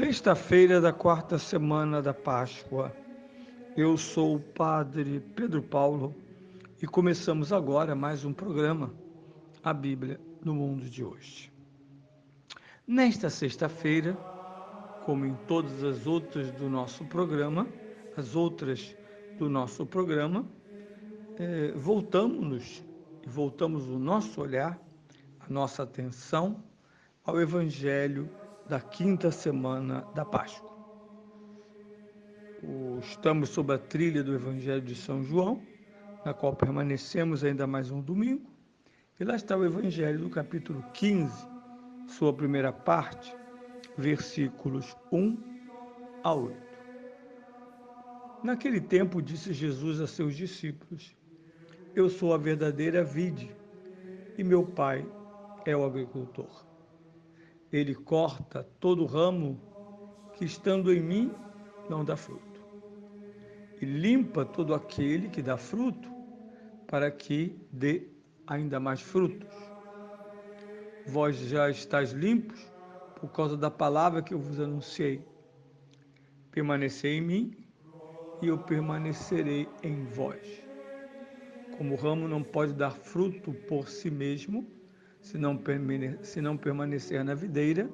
Sexta-feira da quarta semana da Páscoa. Eu sou o Padre Pedro Paulo e começamos agora mais um programa, a Bíblia no Mundo de hoje. Nesta sexta-feira, como em todas as outras do nosso programa, voltamos o nosso olhar, a nossa atenção ao Evangelho da quinta semana da Páscoa. Estamos sob a trilha do Evangelho de São João, na qual permanecemos ainda mais um domingo, e lá está o Evangelho do capítulo 15, sua primeira parte, versículos 1 a 8. Naquele tempo disse Jesus a seus discípulos: Eu sou a verdadeira vide, e meu Pai é o agricultor. Ele corta todo ramo que, estando em mim, não dá fruto, e limpa todo aquele que dá fruto, para que dê ainda mais frutos. Vós já estáis limpos por causa da palavra que eu vos anunciei. Permanecei em mim, e eu permanecerei em vós. Como o ramo não pode dar fruto por si mesmo, se não permanecer na videira,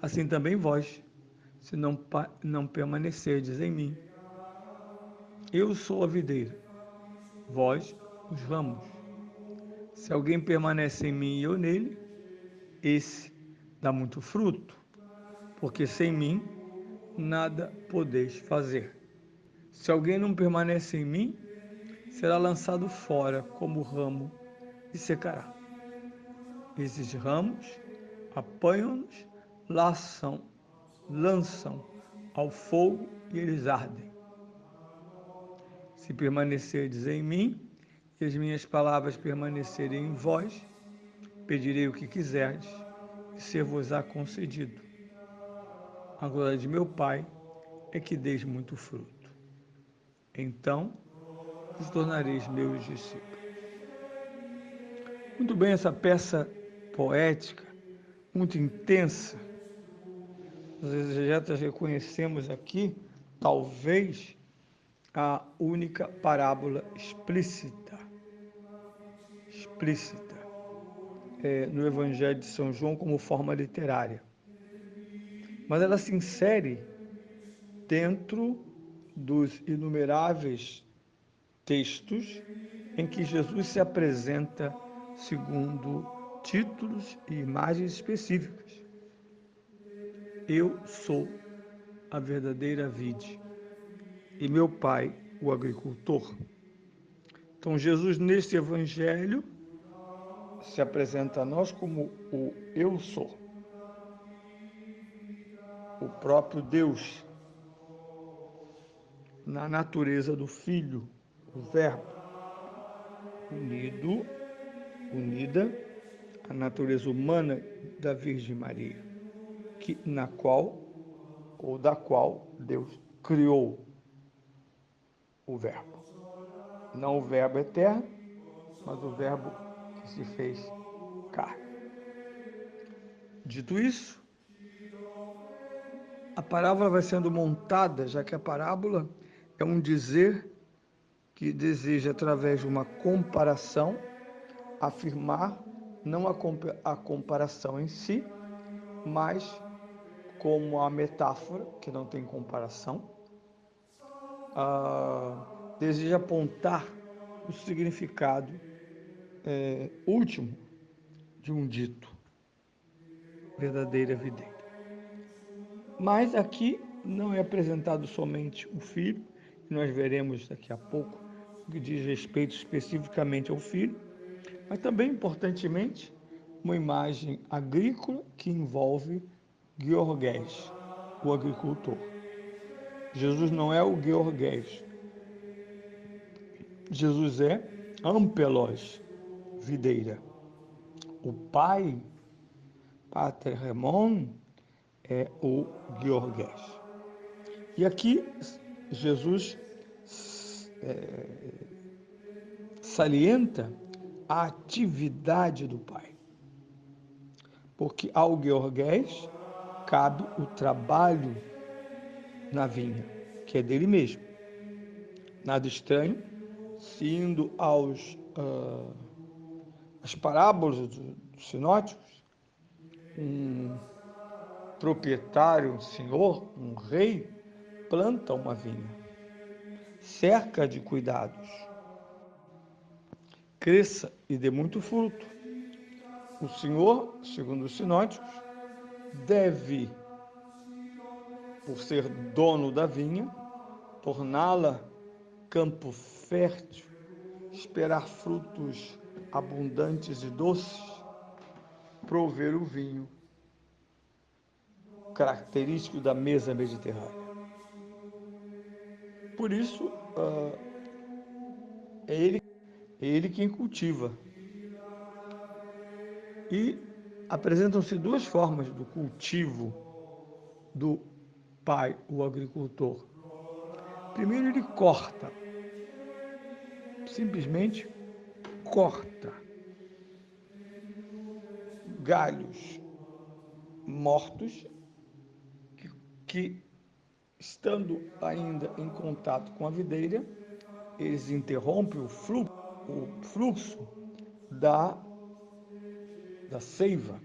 assim também vós, se não permanecerdes em mim. Eu sou a videira, vós os ramos. Se alguém permanece em mim e eu nele, esse dá muito fruto, porque sem mim nada podeis fazer. Se alguém não permanece em mim, será lançado fora como ramo e secará. Esses ramos apanham-nos, lançam ao fogo e eles ardem. Se permanecerdes em mim e as minhas palavras permanecerem em vós, pedirei o que quiserdes e ser-vos-á concedido. A glória de meu Pai é que deis muito fruto. Então vos tornareis meus discípulos. Muito bem, essa peça poética, muito intensa. Os exegetas reconhecemos aqui, talvez, a única parábola explícita no Evangelho de São João como forma literária. Mas ela se insere dentro dos inumeráveis textos em que Jesus se apresenta segundo títulos e imagens específicas. Eu sou a verdadeira vide e meu Pai o agricultor. Então Jesus nesse Evangelho se apresenta a nós como o Eu sou, o próprio Deus, na natureza do Filho, o Verbo, unida à natureza humana da Virgem Maria, da qual Deus criou o Verbo. Não o Verbo eterno, mas o Verbo que se fez carne. Dito isso, a parábola vai sendo montada, já que a parábola é um dizer que deseja, através de uma comparação, afirmar não a comparação em si, mas como a metáfora, que não tem comparação, deseja apontar o significado último de um dito, verdadeira videira. Mas aqui não é apresentado somente o filho, que nós veremos daqui a pouco, o que diz respeito especificamente ao filho, mas também, importantemente, uma imagem agrícola que envolve Georgés, o agricultor. Jesus não é o Georgés. Jesus é Ampelos, videira. O pai, Pater Ramon, é o Georgés. E aqui Jesus salienta a atividade do pai. Porque ao Georgés cabe o trabalho na vinha, que é dele mesmo. Nada estranho, se indo às parábolas dos sinóticos, um proprietário, um senhor, um rei, planta uma vinha, cerca de cuidados, cresça e dê muito fruto. O senhor, segundo os sinóticos, deve, por ser dono da vinha, torná-la campo fértil, esperar frutos abundantes e doces, prover o vinho, característico da mesa mediterrânea. Por isso, é ele quem cultiva. E apresentam-se duas formas do cultivo do pai, o agricultor. Primeiro, ele corta, simplesmente corta galhos mortos que estando ainda em contato com a videira, eles interrompem o fluxo da seiva.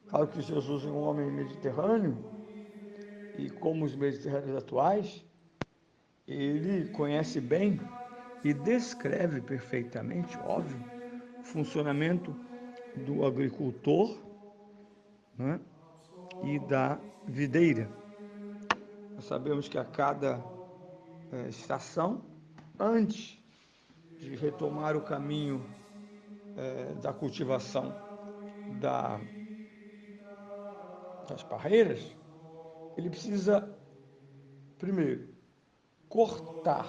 Claro que Jesus é um homem mediterrâneo, e como os mediterrâneos atuais, ele conhece bem e descreve perfeitamente, óbvio, o funcionamento do agricultor, né, e da videira. Nós sabemos que a cada estação, antes de retomar o caminho da cultivação das parreiras, ele precisa, primeiro, cortar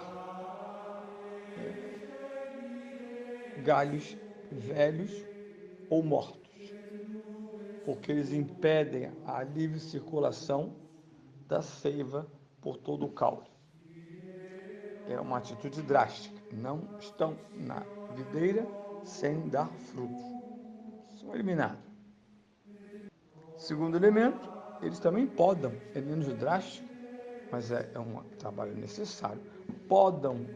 galhos velhos ou mortos, porque eles impedem a livre circulação da seiva por todo o caule. É uma atitude drástica. Não estão na videira sem dar frutos. São eliminados. Segundo elemento, eles também podam, é menos drástico, mas é um trabalho necessário. Podam,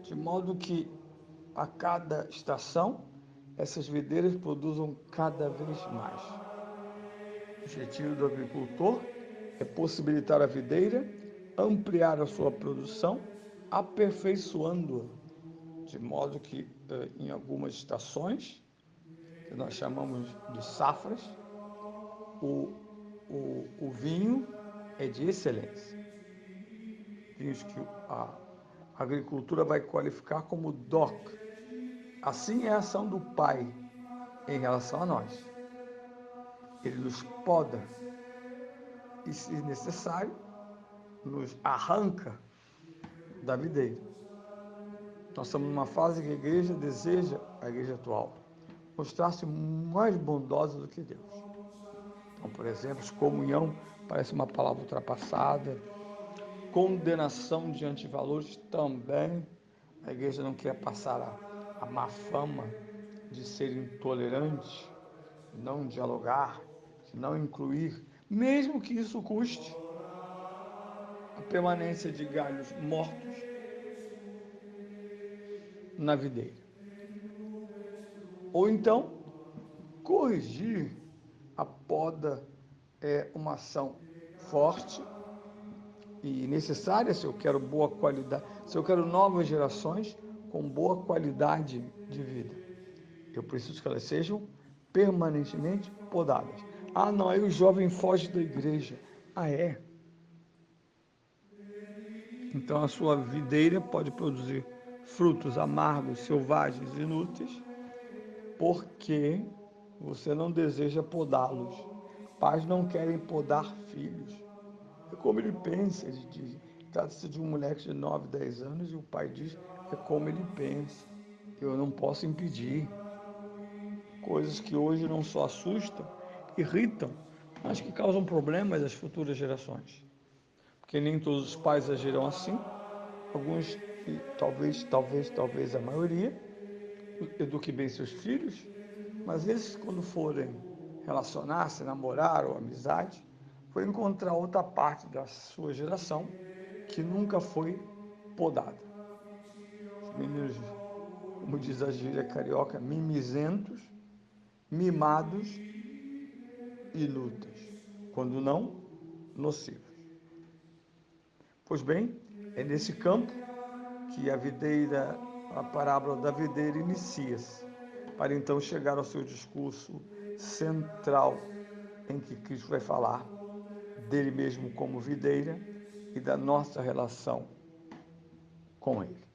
de modo que a cada estação, essas videiras produzam cada vez mais. O objetivo do agricultor é possibilitar a videira ampliar a sua produção, aperfeiçoando-a, de modo que em algumas estações, que nós chamamos de safras, o vinho é de excelência. Vinhos que a agricultura vai qualificar como DOC. Assim é a ação do Pai em relação a nós. Ele nos poda e, se necessário, nos arranca da videira. Nós estamos numa fase que a igreja deseja, a igreja atual, mostrar-se mais bondosa do que Deus. Então, por exemplo, excomunhão parece uma palavra ultrapassada, condenação de antivalores também. A igreja não quer passar a má fama de ser intolerante, de não dialogar, de não incluir, mesmo que isso custe a permanência de galhos mortos na videira. Ou então, corrigir a poda é uma ação forte e necessária se eu quero boa qualidade, se eu quero novas gerações com boa qualidade de vida. Eu preciso que elas sejam permanentemente podadas. Ah, não, aí o jovem foge da igreja. Ah, é? Então a sua videira pode produzir frutos amargos, selvagens, inúteis, porque você não deseja podá-los. Pais não querem podar filhos. É como ele pensa, ele diz. Trata-se de um moleque de 9, 10 anos e o pai diz, é como ele pensa. Eu não posso impedir. Coisas que hoje não só assustam, irritam, mas que causam problemas às futuras gerações. Porque nem todos os pais agirão assim. Alguns, e talvez a maioria, eduque bem seus filhos, mas esses, quando forem relacionar-se, namorar ou amizade, foi encontrar outra parte da sua geração que nunca foi podada. Os meninos, como diz a gíria carioca, mimizentos, mimados e inúteis, quando não, nocivos. Pois bem, é nesse campo que a parábola da videira inicia-se, para então chegar ao seu discurso central, em que Cristo vai falar dele mesmo como videira e da nossa relação com ele.